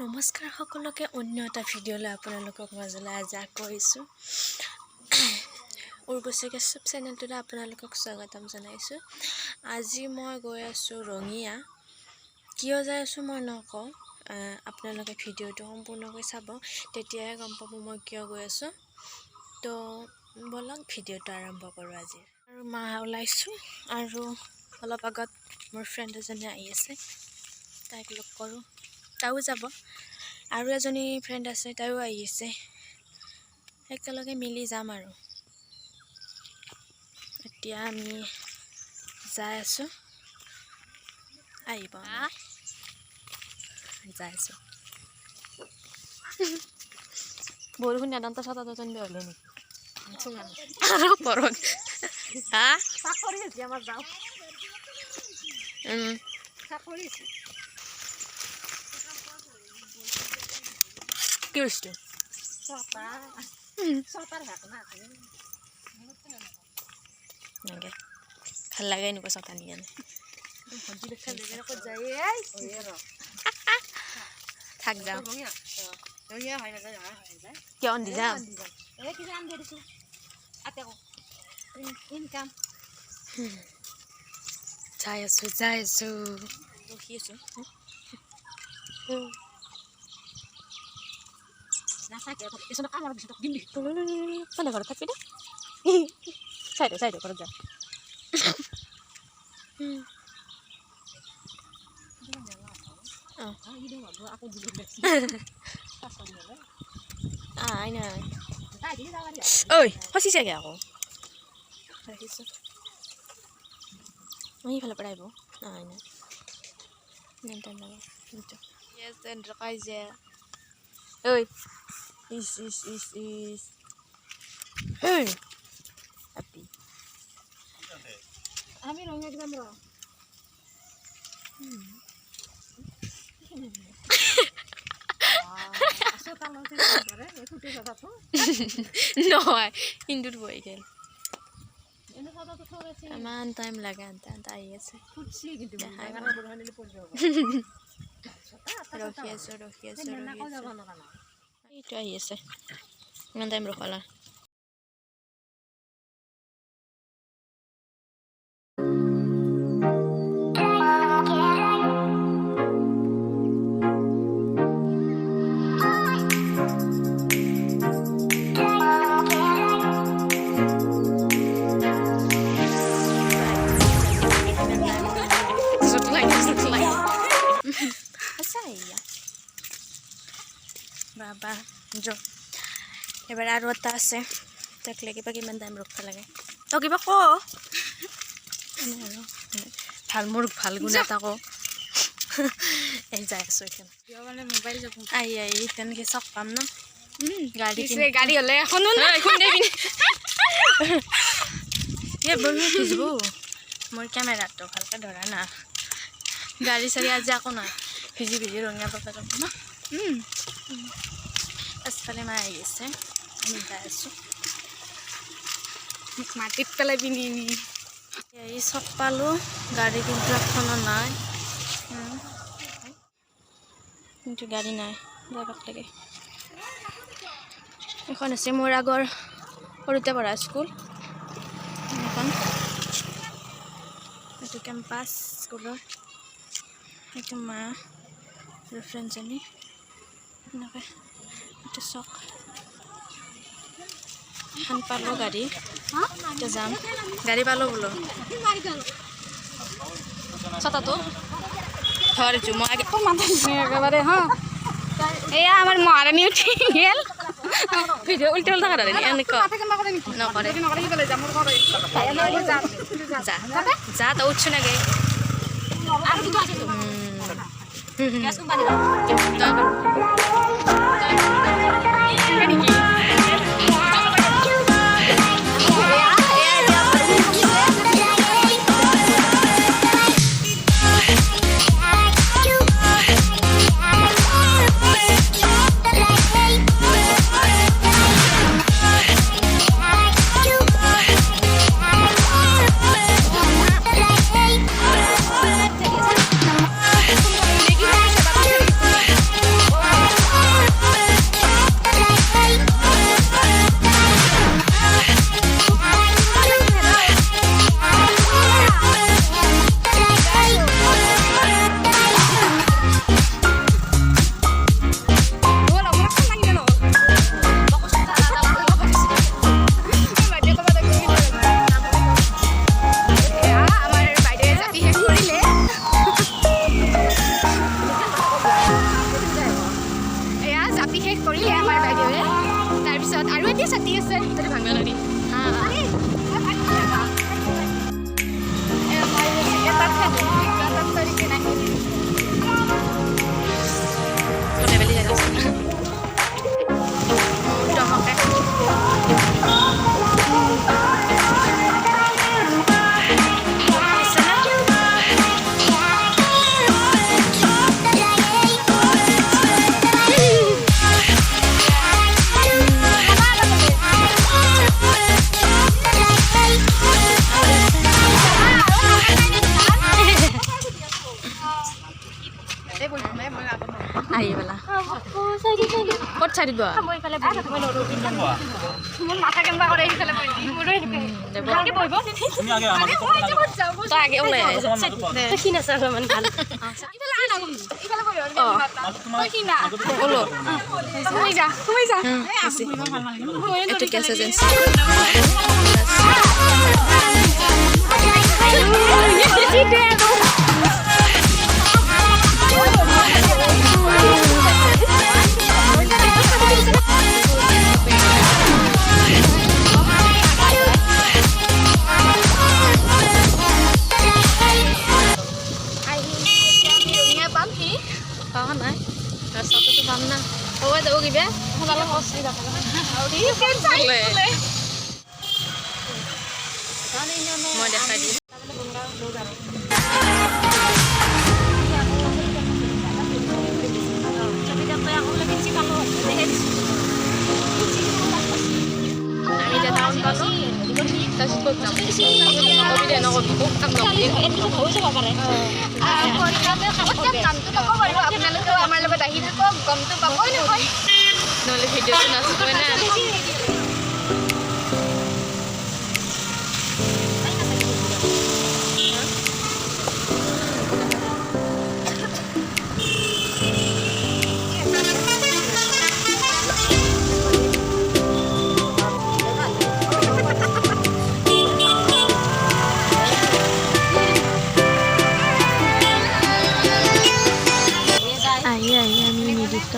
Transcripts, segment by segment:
নমস্কাৰ সকলোকে অন্য এটা ভিডিঅ'লৈ আপোনালোকক মাজলৈ আজি আকৌ আহিছোঁ। উৰ্বশী কাশ্যপ চেনেলটোলৈ আপোনালোকক স্বাগতম জনাইছোঁ। আজি মই গৈ আছোঁ ৰঙিয়া। কিয় যাই আছোঁ মই নকওঁ, আপোনালোকে ভিডিঅ'টো সম্পূৰ্ণকৈ চাব, তেতিয়াহে গম পাব মই কিয় গৈ আছোঁ। তো বলক ভিডিঅ'টো আৰম্ভ কৰোঁ আজি। আৰু মা ওলাইছোঁ আৰু অলপ আগত মোৰ ফ্ৰেণ্ড এজনী আহি আছে, তাইক লগ কৰোঁ। তাইও যাব, আৰু এজনী ফ্ৰেণ্ড আছে, তাইও আহি আছে। একেলগে মিলি যাম আৰু। এতিয়া আমি যাই আছোঁ, আহিব যাই আছোঁ। বৰষুণ নাদান্ত ছটা দুজন বেহলে নেকি আৰু পৰত হা আমাৰ যাওঁ কি বস্তু ভাল লাগে এনেকুৱা ছটা নিয়ে থাক যাওঁ কিয় দি যাওঁ যাই আছোঁ ৰখি আছোঁ। ঘৰত থাকবি দে চাইড ঘৰত যা ঐ ফচিছেগৈ আকৌ ৰাখিছোঁ। মই সিফালৰ পৰা আহিব ৰখাই যে ঐ ইচ আপি আমি ৰঙিয়া যাম ৰ নহয় হিন্দুত বহি গেল ইমান টাইম লাগে আহি আছে। ৰখি আছোঁ এইটো আহি আছে, ইমান টাইম ৰখালা। বাবা যো এবাৰ আৰু এটা আছে, তাক লাগি কিবা কিমান টাইম ৰখিব লাগে। তই কিবা ক ভাল, মোৰ ভাল গুণ এটা ক এই যাই আছোঁ এইখন মোবাইল আহি তেনেকৈ চক পাম ন। গাড়ী হ'লে এখনো ভিজিব মোৰ কেমেৰাটো ভালকৈ ধৰা না। গাড়ী চাড়ী আজি আকৌ নাই, ভিজি ৰঙিয়া পাব যাব ন। পাছফালে মা আহি আছে, আমি যাই আছোঁ। মাটিত পেলাই পিনি এই চক পালোঁ, গাড়ী কিন্তু এখনো নাই, কিন্তু গাড়ী নাই যাব লাগে। এখন আছে মোৰ আগৰ সৰুতে পঢ়া স্কুল, এখন এইটো কেম্পাছ স্কুলৰ, এইটো মা আৰু ফ্ৰেণ্ডজনী এনেকৈ এইটো চক এখন পালোঁ। গাড়ী এতিয়া যাম, গাড়ী পালোঁ বোলো ছটাটো ধৰিছো মই একেবাৰে এয়া আমাৰ মহাৰাণী উঠি গেল। ভিডিঅ' উল্টা ধৰে এনেকুৱা নকৰে যা তই উঠছো নাগে ছাতি শেষ কৰিলে আমাৰ বাইদেৱে তাৰপিছত আৰু এতিয়া ছাতি আছে তাতে ভাঙা নদী আহিবলা ক'ত চাই দিব মই দেখাই দিম আমি এতিয়া টাউন পালোঁ তাৰপিছত ক'ত যাম নকবি দে নকবি ক'ত কাম নকবি আপোনালোকেও আমাৰ লগত আহি থাকক গমটো পাবই নহয় নহ'লে ভিডিঅ'টো নাচিবই না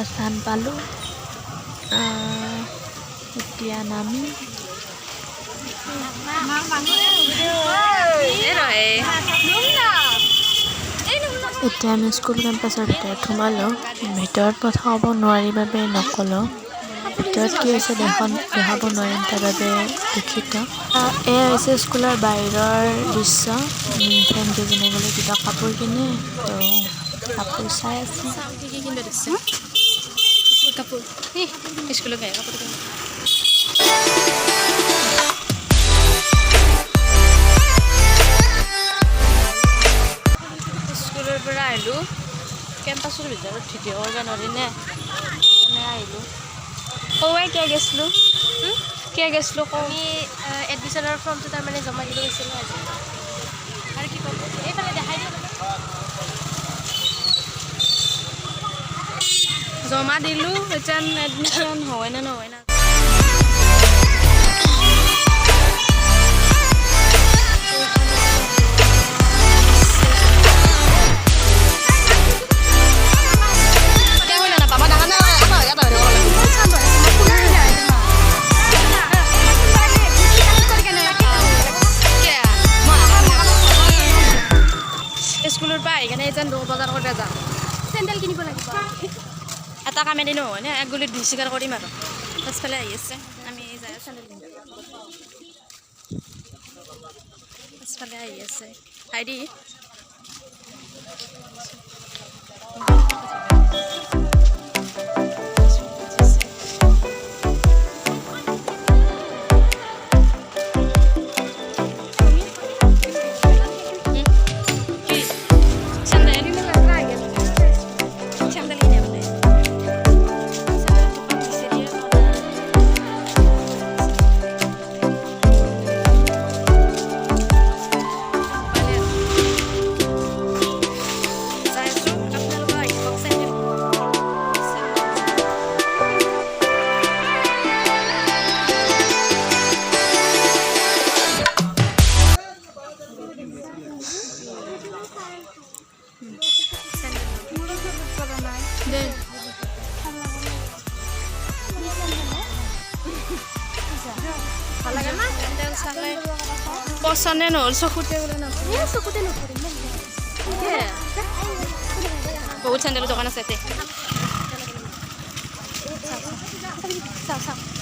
স্থান পালোঁ এতিয়া নামি এতিয়া আমি স্কুল কেম্পাছৰ ভিতৰত সোমালোঁ ভিতৰত কথা ক'ব নোৱাৰি বাবে নক'লোঁ ভিতৰত কি হৈছে দেখাব নোৱাৰিম তাৰ বাবে দুখিত এয়া হৈছে স্কুলৰ বাহিৰৰ দৃশ্য ফ্ৰেণ্ড কেইজনে বোলে কিবা কাপোৰ কিনে তো কাপোৰ চাই আছে কাপোৰ স্কুলত বেয়া কাপোৰ স্কুলৰ পৰা আহিলোঁ কেম্পাছৰ ভিতৰত ভিডিঅ' কৰিব নোৱাৰি নে আহিলোঁ কৌৱাই কিয় গৈছিলোঁ আমি এডমিশ্যনৰ ফৰ্মটো তাৰমানে জমা দিব গৈছিলোঁ আজি আৰু কি ক'ব এইফালে দেখাই দিওঁ জমা দিলোঁ এতিয়া এডমিশ্যন হয় নে নহয় না স্কুলৰ পৰা আহি কেনে এতিয়া বজাৰ কৰিব যাম চেণ্ডেল কিনিব লাগিব এটা কামে দি নহয় নে এক গুলিত দুই চিকাৰ কৰিম আৰু পাছফালে আহি আছে আমি যাই চেণ্ডেল কিনিব পাছফালে আহি আছে আইডি ভাল লাগে না চেণ্ডেল চালে পচন্দে নহ'ল চকুতে বোলে চকুতে নপৰিম বহুত চেণ্ডেলৰ দোকান আছে ইয়াতে চাওঁ চাওঁ চাওঁ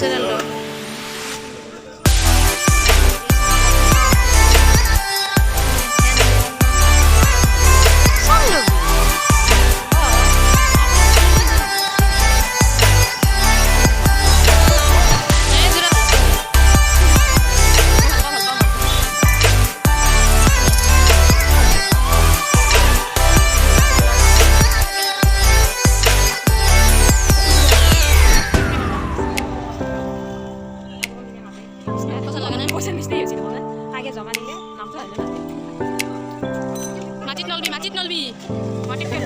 আগযোৰা ল মাটিত নলবি মাটিত ফেল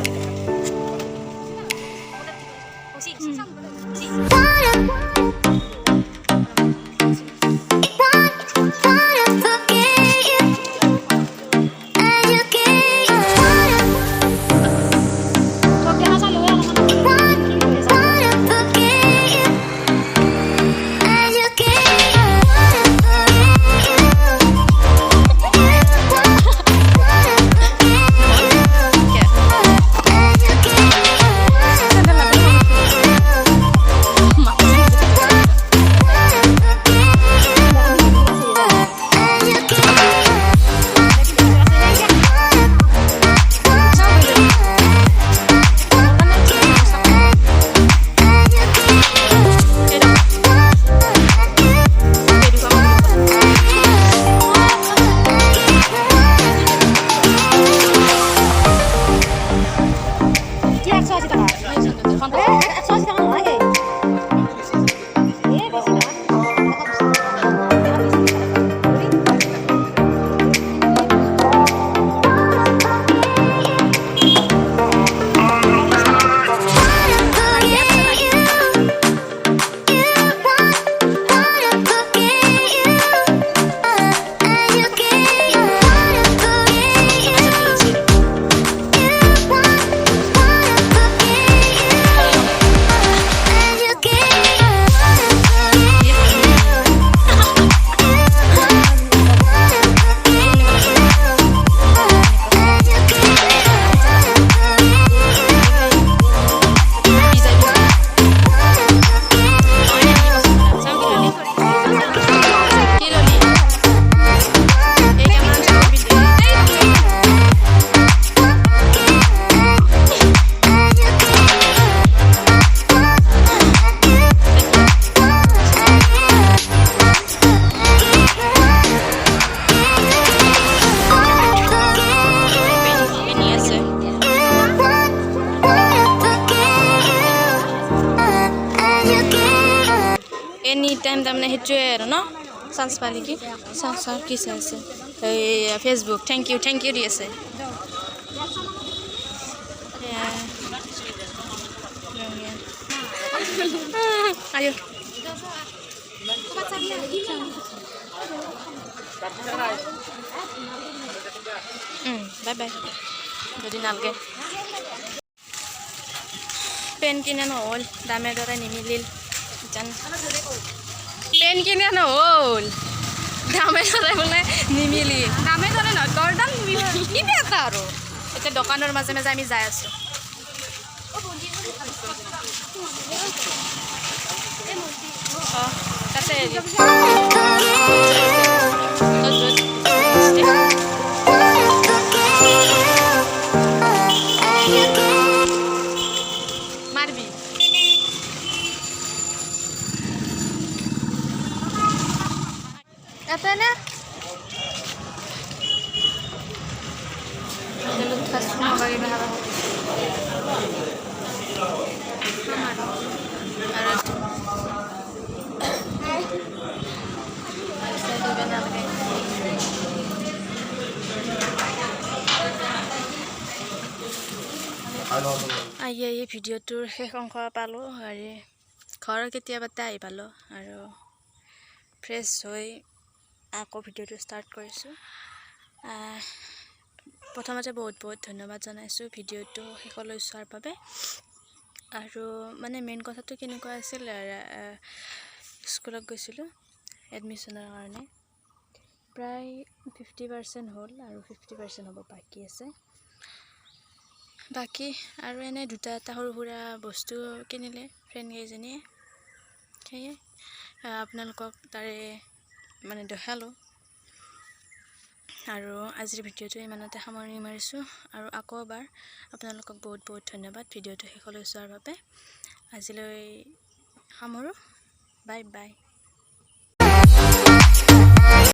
এনি টাইম তাৰমানে সেইটোৱে আৰু ন চান্স পালি কি চাওঁ চাওঁ কি চাই আছে এই ফেচবুক থেংক ইউ দি আছে আয়ো বাই বাই যদি নালগে পেন কিনে নহ'ল দামে দৰে নিমিলিল পেন কিনে নহ'ল দামে দৰে বোলে নিমিলি দামে দৰে নহয় দৰ দাম নিমিলি কিনে এটা আৰু এতিয়া দোকানৰ মাজে মাজে আমি যাই আছোঁ তাতে মাৰবি এত না আহি ভিডিঅ'টোৰ শেষ অংশ পালোঁ আৰু ঘৰ কেতিয়াবাতে আহি পালোঁ আৰু ফ্ৰেছ হৈ আকৌ ভিডিঅ'টো ষ্টাৰ্ট কৰিছোঁ। প্ৰথমতে বহুত ধন্যবাদ জনাইছোঁ ভিডিঅ'টো শেষলৈ চোৱাৰ বাবে। আৰু মানে মেইন কথাটো কেনেকুৱা আছিল, স্কুলত গৈছিলোঁ এডমিশ্যনৰ কাৰণে, প্ৰায় 50% হ'ল আৰু 50% হ'ব বাকী আছে। বাকী আৰু এনে দুটা এটা সৰু সুৰা বস্তু কিনিলে ফ্ৰেণ্ড কেইজনীয়ে, সেয়ে আপোনালোকক তাৰে মানে দেখালোঁ। আৰু আজিৰ ভিডিঅ'টো ইমানতে সামৰণি মাৰিছোঁ আৰু আকৌ এবাৰ আপোনালোকক বহুত ধন্যবাদ ভিডিঅ'টো শেষলৈ চোৱাৰ বাবে। আজিলৈ সামৰোঁ, বাই বাই।